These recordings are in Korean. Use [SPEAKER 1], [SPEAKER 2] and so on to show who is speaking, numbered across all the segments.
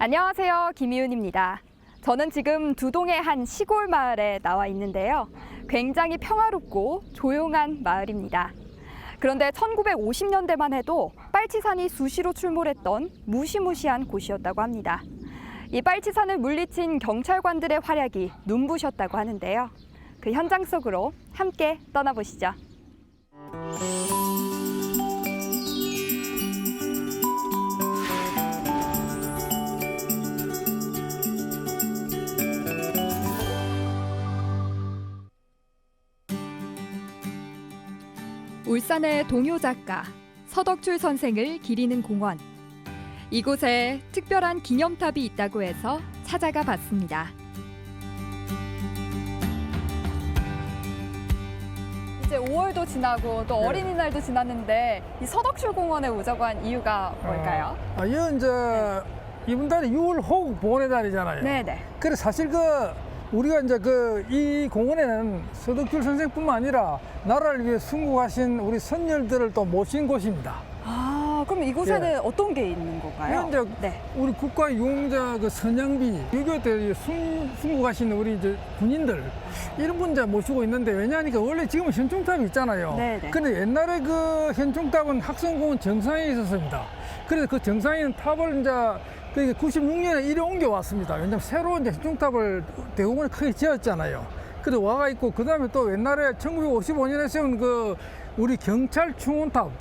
[SPEAKER 1] 안녕하세요. 김희윤입니다. 저는 지금 두동의 한 시골 마을에 나와 있는데요. 굉장히 평화롭고 조용한 마을입니다. 그런데 1950년대만 해도 빨치산이 수시로 출몰했던 무시무시한 곳이었다고 합니다. 이 빨치산을 물리친 경찰관들의 활약이 눈부셨다고 하는데요. 그 현장 속으로 함께 떠나보시죠. 울산의 동요 작가 서덕출 선생을 기리는 공원. 이곳에 특별한 기념탑이 있다고 해서 찾아가 봤습니다. 이제 5월도 지나고 또 어린이날도 지났는데 이 서덕출 공원에 오자고 한 이유가 뭘까요?
[SPEAKER 2] 이건 이제 이번 달이 6월 호국 보훈의 달이잖아요.
[SPEAKER 1] 네네.
[SPEAKER 2] 그래서 사실 우리가 이제 이 공원에는 서덕출 선생뿐만 아니라 나라를 위해 순국하신 우리 선열들을 또 모신 곳입니다.
[SPEAKER 1] 아, 그럼 이곳에는 어떤 게 있는 건가요?
[SPEAKER 2] 이건 이제 우리 국가 유공자 선양비 6.25 때 순국하신 우리 이제 군인들 이런 분 이제 모시고 있는데 왜냐하니까 원래 지금은 현충탑이 있잖아요.
[SPEAKER 1] 네네.
[SPEAKER 2] 근데 옛날에 그 현충탑은 학성공원 정상에 있었습니다. 그래서 그 정상에 있는 탑을 이제 96년에 이리 옮겨왔습니다. 왜냐면 새로운 이제 현충탑을 대공원에 크게 지었잖아요. 그래서 와가 있고, 그 다음에 또 옛날에 1955년에 세운 우리 경찰 충원탑.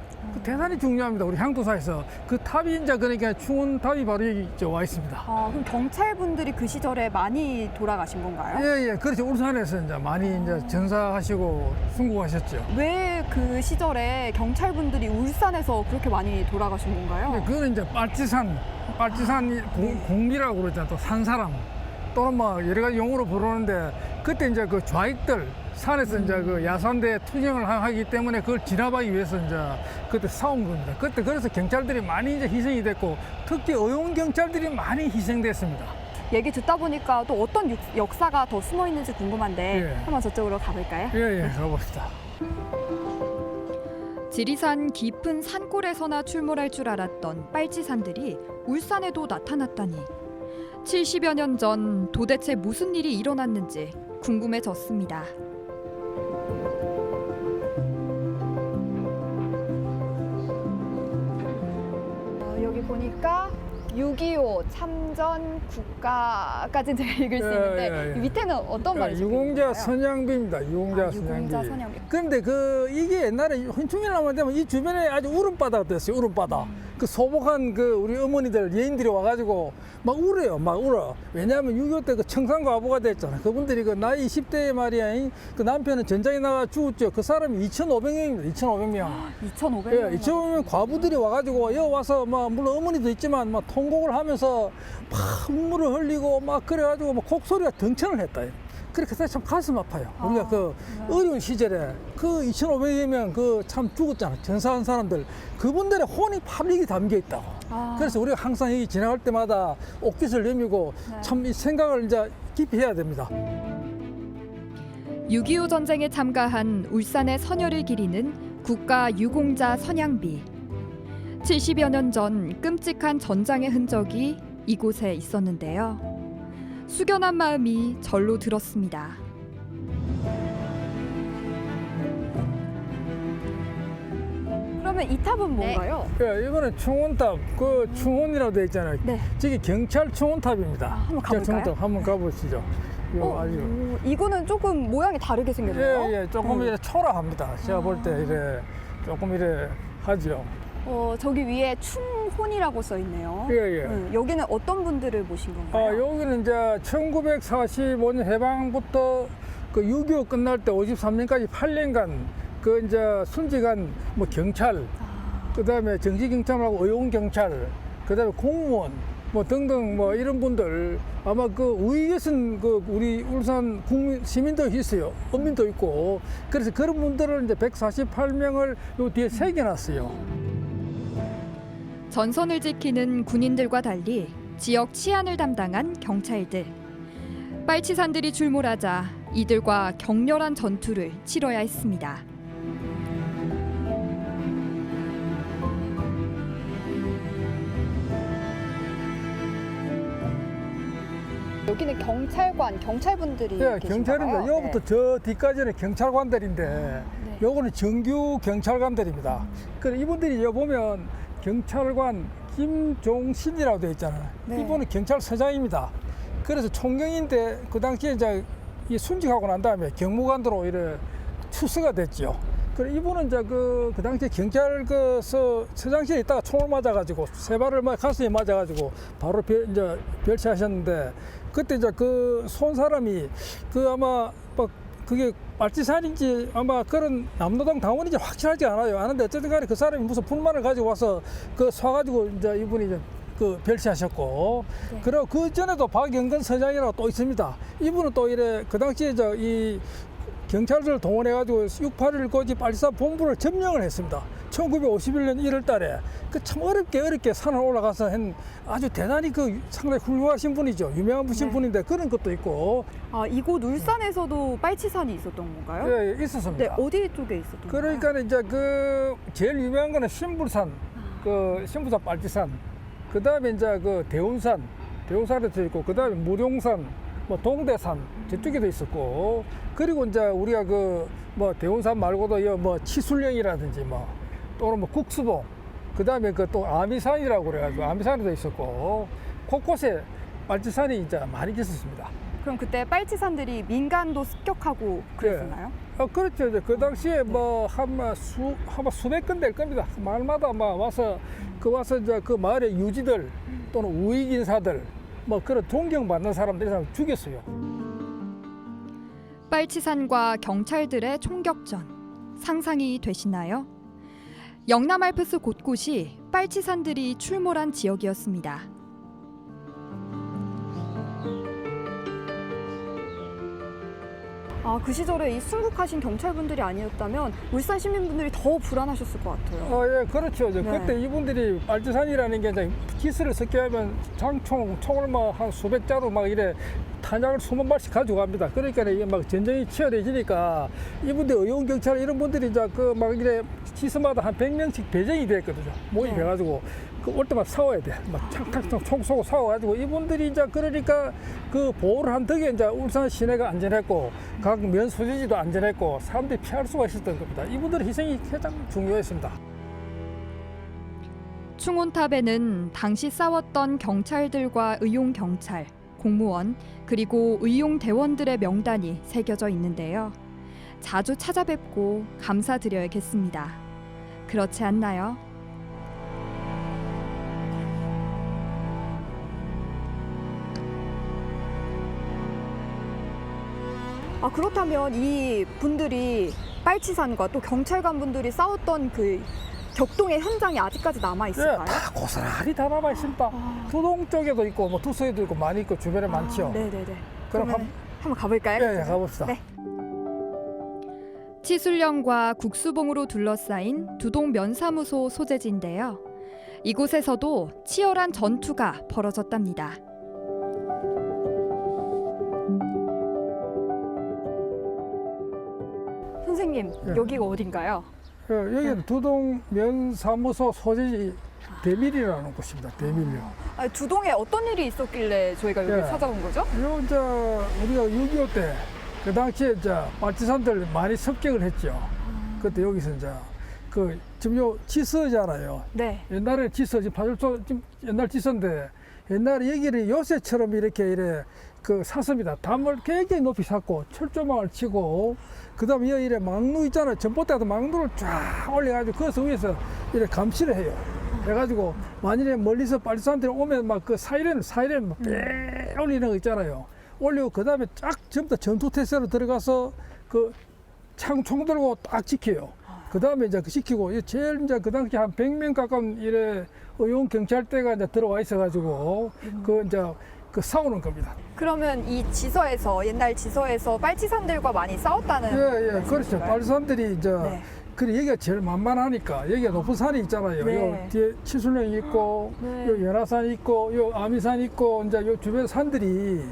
[SPEAKER 2] 대단히 중요합니다. 우리 향도사에서. 그 탑이 이제 그러니까 충원탑이 바로 여기 와 있습니다.
[SPEAKER 1] 아, 그럼 경찰분들이 그 시절에 많이 돌아가신 건가요?
[SPEAKER 2] 예. 그렇죠. 울산에서 이제 많이 이제 전사하시고 순국하셨죠.
[SPEAKER 1] 왜 그 시절에 경찰분들이 울산에서 그렇게 많이 돌아가신 건가요?
[SPEAKER 2] 그거는 이제 빨치산 공미라고 그러잖아요. 또 산사람 또는 뭐 여러 가지 용어로 부르는데 그때 이제 그 좌익들 산에서 이제 그 야산대 투쟁을 하기 때문에 그걸 진압하기 위해서 이제 그때 싸운 겁니다. 그때 그래서 경찰들이 많이 이제 희생이 됐고 특히 의용 경찰들이 많이 희생됐습니다.
[SPEAKER 1] 얘기 듣다 보니까 또 어떤 역사가 더 숨어 있는지 궁금한데
[SPEAKER 2] 예.
[SPEAKER 1] 한번 저쪽으로 가볼까요?
[SPEAKER 2] 예, 가봅시다.
[SPEAKER 1] 지리산 깊은 산골에서나 출몰할 줄 알았던 빨치산들이 울산에도 나타났다니 70여 년 전 도대체 무슨 일이 일어났는지 궁금해졌습니다. 여기 보니까 6.25 참전 국가까지 제가 읽을 수 있는데
[SPEAKER 2] 예.
[SPEAKER 1] 밑에는 어떤 말이 적혀
[SPEAKER 2] 유공자
[SPEAKER 1] 있나요?
[SPEAKER 2] 선양비입니다. 유공자 선양비.
[SPEAKER 1] 유공자 선양비.
[SPEAKER 2] 그런데 이게 옛날에 현충일날만 되면 이 주변에 아주 울음바다가 됐어요. 울음바다. 그 소복한 우리 어머니들, 예인들이 와가지고 막 울어요. 막 울어. 왜냐하면 6.25 때 청산과 아부가 됐잖아. 그분들이 나이 20대에 말이야. 그 남편은 전장에 나가 죽었죠. 그 사람이 2,500명입니다. 2,500명.
[SPEAKER 1] 2,500명.
[SPEAKER 2] 예, 2,500명 과부들이 와가지고 여기 와서 물론 어머니도 있지만 막 통곡을 하면서 막 눈물을 흘리고 막 그래가지고 막 곡소리가 등천을 했다. 그렇게 해서 참 가슴 아파요. 우리가 어려운 시절에 2,500여 명 참 죽었잖아. 전사한 사람들. 그분들의 혼이 파리하게 담겨 있다고. 그래서 우리가 항상 여기 지나갈 때마다 옷깃을 내밀고 참 이 생각을 이제 깊이 해야 됩니다.
[SPEAKER 1] 6.25 전쟁에 참가한 울산의 선열을 기리는 국가 유공자 선양비. 70여 년 전 끔찍한 전장의 흔적이 이곳에 있었는데요. 숙연한 마음이 절로 들었습니다. 그러면 이 탑은 뭔가요?
[SPEAKER 2] 예, 이거는 충원탑, 충원이라고 되어 있잖아요.
[SPEAKER 1] 네.
[SPEAKER 2] 저기 경찰 충원탑입니다.
[SPEAKER 1] 한번 가볼까요?
[SPEAKER 2] 충원탑 한번 가보시죠.
[SPEAKER 1] 이거는 조금 모양이 다르게 생겼네요.
[SPEAKER 2] 예, 조금 이래 초라합니다. 제가 볼 때 이래 조금 이래 하죠.
[SPEAKER 1] 저기 위에 춘혼이라고 써 있네요.
[SPEAKER 2] 예.
[SPEAKER 1] 여기는 어떤 분들을 모신 건가요?
[SPEAKER 2] 여기는 이제 1945년 해방부터 6.25 끝날 때 53년까지 8년간 이제 순직한 경찰, 그다음에 정시경찰하고 의용경찰, 그다음에 공무원 등등 이런 분들 아마 우리 계신 우리 울산 국민 시민도 있어요. 어민도 있고. 그래서 그런 분들을 이제 148명을 요 뒤에 새겨놨어요.
[SPEAKER 1] 전선을 지키는 군인들과 달리 지역 치안을 담당한 경찰들. 빨치산들이 출몰하자 이들과 격렬한 전투를 치러야 했습니다. 여기는 경찰관, 경찰분들이
[SPEAKER 2] 예,
[SPEAKER 1] 계신가요?
[SPEAKER 2] 경찰입니다. 여기부터
[SPEAKER 1] 네.
[SPEAKER 2] 저 뒤까지는 경찰관들인데
[SPEAKER 1] 네.
[SPEAKER 2] 요거는 정규 경찰관들입니다. 그래 이분들이 여기 보면 경찰관 김종신이라고 되어 있잖아요.
[SPEAKER 1] 네.
[SPEAKER 2] 이분은 경찰서장입니다. 그래서 총경인데 그 당시에 이제 이 순직하고 난 다음에 경무관으로 이래 추수가 됐죠. 그래 이분은 이제 그 당시에 경찰 서장실에 있다가 총을 맞아가지고 세 발을 가슴에 맞아가지고 바로 이제 별치하셨는데 그때 이제 그 쏜 사람이 그 아마 막 그게 빨치산인지 아마 그런 남노당 당원인지 확실하지 않아요. 아는데 어쨌든 간에 그 사람이 무슨 불만을 가지고 와서 그 쏴가지고 이제 이분이 이제 그 별치하셨고
[SPEAKER 1] 네.
[SPEAKER 2] 그리고 그 전에도 박영근 서장이라고 또 있습니다. 이분은 또 이래 그 당시에 이제 이 경찰들을 동원해가지고 6.81 고지 빨치산 본부를 점령을 했습니다. 1951년 1월 달에 그 참 어렵게 산을 올라가서 한 아주 대단히 그 상당히 훌륭하신 분이죠. 유명한
[SPEAKER 1] 네.
[SPEAKER 2] 분인데 그런 것도 있고.
[SPEAKER 1] 아, 이곳 울산에서도 빨치산이 있었던 건가요?
[SPEAKER 2] 예, 있었습니다.
[SPEAKER 1] 네, 어디 쪽에 있었던 건가요?
[SPEAKER 2] 그러니까 이제 그 제일 유명한 거는 신불산, 그 신불산 빨치산, 그 다음에 이제 그 대운산에도 있고, 그 다음에 무룡산, 뭐 동대산 저쪽에도 있었고, 그리고 이제 우리가 그 뭐 대운산 말고도 뭐 치술령이라든지 뭐 또는 뭐 국수봉, 그 다음에 그 또 아미산이라고 그래가지고 아미산에도 있었고, 곳곳에 빨치산이 이제 많이 있었습니다.
[SPEAKER 1] 그럼 그때 빨치산들이 민간도 습격하고 그랬었나요?
[SPEAKER 2] 그렇죠. 이제 그 당시에 뭐 아마 수백 건 될 겁니다. 마을마다 막 와서 와서 이제 그 마을의 유지들 또는 우익 인사들 뭐 그런 존경받는 사람들이 죽였어요.
[SPEAKER 1] 빨치산과 경찰들의 총격전 상상이 되시나요? 영남 알프스 곳곳이 빨치산들이 출몰한 지역이었습니다. 아, 그 시절에 이 순국하신 경찰분들이 아니었다면 울산 시민분들이 더 불안하셨을 것 같아요.
[SPEAKER 2] 예, 그렇죠. 이제
[SPEAKER 1] 네.
[SPEAKER 2] 그때 이분들이 빨치산이라는 게 이제 기술을 섞게 하면 총을 막 한 수백 자루 막 이래 탄약을 20발씩 가져갑니다. 그러니까 이게 막 전쟁이 치열해지니까 이분들 의용 경찰 이런 분들이 이제 그 막 이래 기수마다 한 100명씩 배정이 됐거든요. 모임해가지고 그 올 때마다 싸워야 돼. 막 창탕창 총 쏘고 싸워가지고 이분들이 이제 그러니까 그 보호를 한 덕에 이제 울산 시내가 안전했고 각 면 소재지도 안전했고 사람들이 피할 수가 있었던 겁니다. 이분들의 희생이 가장 중요했습니다.
[SPEAKER 1] 충혼탑에는 당시 싸웠던 경찰들과 의용 경찰, 공무원, 그리고 의용 대원들의 명단이 새겨져 있는데요. 자주 찾아뵙고 감사드려야겠습니다. 그렇지 않나요? 아, 그렇다면 이 분들이 빨치산과 또 경찰관 분들이 싸웠던 그 격동의 현장이 아직까지 남아 있을까요?
[SPEAKER 2] 예, 다 고스란히 다 남아 있습니다. 두동 쪽에도 있고 뭐 두서에도 있고 많이 있고 주변에 많죠.
[SPEAKER 1] 네네네.
[SPEAKER 2] 그럼
[SPEAKER 1] 그러면 한번 가볼까요?
[SPEAKER 2] 예, 가봅시다.
[SPEAKER 1] 네. 치술령과 국수봉으로 둘러싸인 두동 면사무소 소재지인데요. 이곳에서도 치열한 전투가 벌어졌답니다. 선생님,
[SPEAKER 2] 예.
[SPEAKER 1] 여기가 어딘가요?
[SPEAKER 2] 여기는 두동 면사무소 소재지 대밀이라는 곳입니다. 대밀요.
[SPEAKER 1] 아, 두동에 어떤 일이 있었길래 저희가 여기
[SPEAKER 2] 예.
[SPEAKER 1] 찾아온 거죠?
[SPEAKER 2] 요 이제 우리가 6.25 때 그 당시에 이제 빨치산들 많이 습격을 했죠. 그때 여기서 이제 그 지금 요 지서잖아요.
[SPEAKER 1] 네.
[SPEAKER 2] 옛날에 지서 지금 파출소 지금 옛날 지서인데 옛날에 여기를 요새처럼 이래 그 샀습니다. 담을 굉장히 높이 샀고 철조망을 치고 그다음에 여기 이래 망루 있잖아요. 전봇대도 망루를 쫙 올려가지고 그 위에서 이래 감시를 해요. 해가지고 만일에 멀리서 빨치산들이 오면 막 그 사이렌 막빼 올리는 거 있잖아요. 올리고 그다음에 쫙 전부 다 전투 태세로 들어가서 그 총 들고 딱 지켜요. 그다음에 이제 그 지키고 제일 이제 그 당시 한 100명 가까운 이래 의용 경찰대가 이제 들어와 있어가지고 그 이제 그 싸우는 겁니다.
[SPEAKER 1] 그러면 이 지서에서 옛날 지서에서 빨치산들과 많이 싸웠다는
[SPEAKER 2] 예, 그렇죠.
[SPEAKER 1] 말씀이신가요?
[SPEAKER 2] 빨치산들이 이제
[SPEAKER 1] 네.
[SPEAKER 2] 그래 여기가 제일 만만하니까 여기가 높은 산이 있잖아요.
[SPEAKER 1] 네.
[SPEAKER 2] 요 뒤에 치술령이 있고
[SPEAKER 1] 네.
[SPEAKER 2] 요 연화산 있고 요 아미산 있고 이제 요 주변 산들이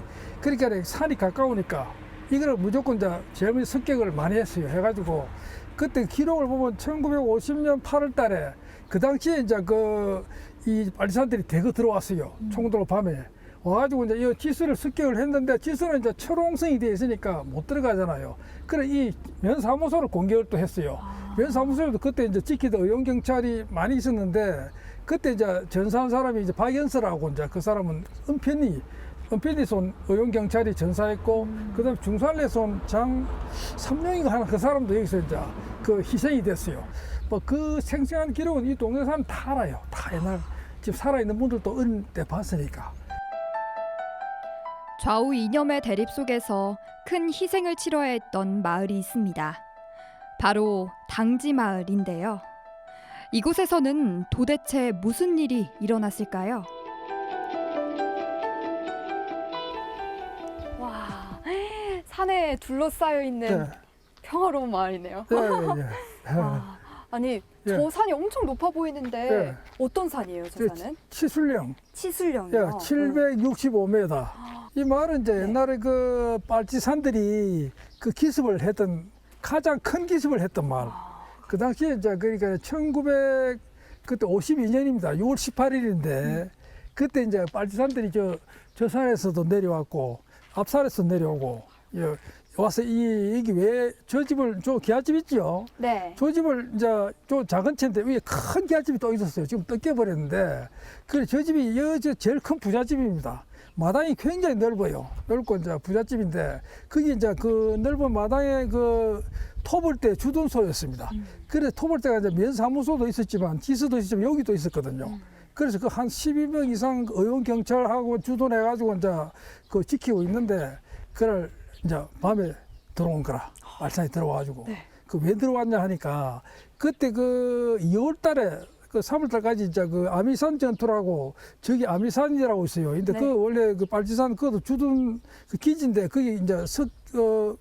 [SPEAKER 2] 그러니까 산이 가까우니까 이거를 무조건 이제 제일 먼저 습격을 많이 했어요. 해가지고 그때 기록을 보면 1950년 8월 달에 그 당시에 이제 이 빨치산들이 대거 들어왔어요. 총 들고 밤에 와가지고 이제 이 지수를 습격을 했는데 지수는 이제 철옹성이 되어 있으니까 못 들어가잖아요. 그래 이 면사무소를 공격을 또 했어요. 면사무소에도 그때 이제 지키던 의용 경찰이 많이 있었는데 그때 이제 전사한 사람이 이제 박연서라고 이제 그 사람은 은편이 쏜 의용 경찰이 전사했고 그다음 에 중산에 쏜 장삼룡이가 하나 그 사람도 여기서 이제 그 희생이 됐어요. 뭐 그 생생한 기록은 이 동네 사람 다 알아요. 다 옛날 지금 살아있는 분들도 은때 봤으니까.
[SPEAKER 1] 좌우 이념의 대립 속에서 큰 희생을 치러야 했던 마을이 있습니다. 바로 당지 마을인데요. 이곳에서는 도대체 무슨 일이 일어났을까요? 와, 산에 둘러싸여 있는
[SPEAKER 2] 네.
[SPEAKER 1] 평화로운 마을이네요.
[SPEAKER 2] 예, 예, 예.
[SPEAKER 1] 아니,
[SPEAKER 2] 예.
[SPEAKER 1] 저 산이 엄청 높아 보이는데
[SPEAKER 2] 예.
[SPEAKER 1] 어떤 산이에요, 저 산은?
[SPEAKER 2] 치술령.
[SPEAKER 1] 치술령이요.
[SPEAKER 2] 예, 765m. 이 마을은 이제
[SPEAKER 1] 네.
[SPEAKER 2] 옛날에 그 빨치산들이 그 기습을 했던 가장 큰 기습을 했던 마을. 그 당시에 이제 그러니까 1952년입니다. 6월 18일인데 그때 이제 빨치산들이 저 산에서도 내려왔고 앞산에서 내려오고 와서 여기 왜 저 집을 저 기아집 있죠?
[SPEAKER 1] 네.
[SPEAKER 2] 저 집을 이제 저 작은 채인데 위에 큰 기아집이 또 있었어요. 지금 뜯겨버렸는데 그래 저 집이 저 제일 큰 부잣집입니다. 마당이 굉장히 넓어요. 넓고 이제 부잣집인데 그게 이제 그 넓은 마당에 그 토벌 때 주둔소였습니다. 그래서 토벌 때가 이제 면사무소도 있었지만 지서도 있었지만 여기도 있었거든요. 그래서 그 한 12명 이상 의원 경찰하고 주둔해가지고 이제 그 지키고 있는데 그걸 이제 밤에 들어온 거라. 말산이 들어와가지고.
[SPEAKER 1] 네.
[SPEAKER 2] 그 왜 들어왔냐 하니까 그때 그 2월 달에 그 3월 달까지 이제 그 아미산 전투라고 저기 아미산이라고 있어요. 근데
[SPEAKER 1] 네.
[SPEAKER 2] 그 원래 그 빨치산 그것도 주둔 그 기지인데 그게 이제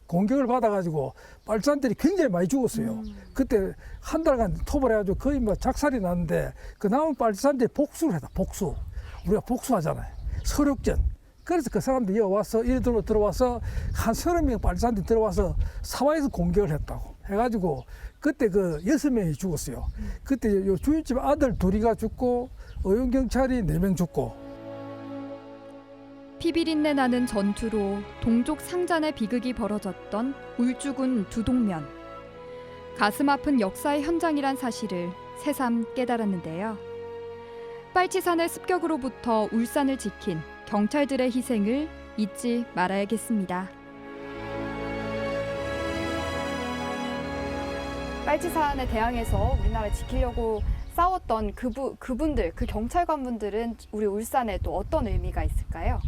[SPEAKER 2] 공격을 받아가지고 빨치산들이 굉장히 많이 죽었어요. 그때 한 달간 토벌해가지고 거의 뭐 작살이 났는데 그 남은 빨치산들이 복수를 했다. 복수. 우리가 복수하잖아요. 서륙전. 그래서 그 사람들이 여기 와서 이리로 들어와서 한 30명 빨치산들이 들어와서 사와에서 공격을 했다고 해가지고 그때 그 6명이 죽었어요. 그때 요 주인집 아들 2이가 죽고 의용경찰이 4명 죽고.
[SPEAKER 1] 피비린내 나는 전투로 동족 상잔의 비극이 벌어졌던 울주군 두동면. 가슴 아픈 역사의 현장이란 사실을 새삼 깨달았는데요. 빨치산의 습격으로부터 울산을 지킨 경찰들의 희생을 잊지 말아야겠습니다. 빨치산에 대항해서 우리나라를 지키려고 싸웠던 그분들, 그 경찰관분들은 우리 울산에 또 어떤 의미가 있을까요?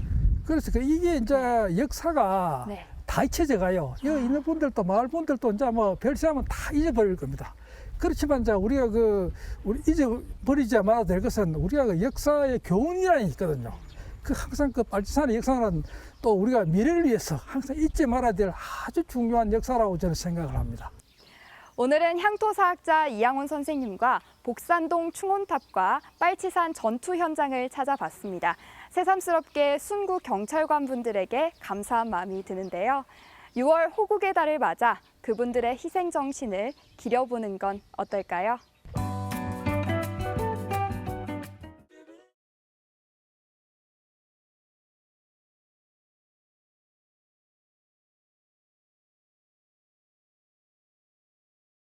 [SPEAKER 2] 그래서 이게 이제 역사가
[SPEAKER 1] 네.
[SPEAKER 2] 다 잊혀져 가요. 여기 있는 분들도 마을 분들도 이제 뭐 별세하면 다 잊어버릴 겁니다. 그렇지만 이제 우리가 우리 잊어버리지 말아야 될 것은 우리가 그 역사의 교훈이라는 게 있거든요. 그 항상 그 빨치산의 역사는 또 우리가 미래를 위해서 항상 잊지 말아야 될 아주 중요한 역사라고 저는 생각을 합니다.
[SPEAKER 1] 오늘은 향토사학자 이양훈 선생님과 복산동 충혼탑과 빨치산 전투 현장을 찾아봤습니다. 새삼스럽게 순구 경찰관분들에게 감사한 마음이 드는데요. 6월 호국의 달을 맞아 그분들의 희생 정신을 기려보는 건 어떨까요?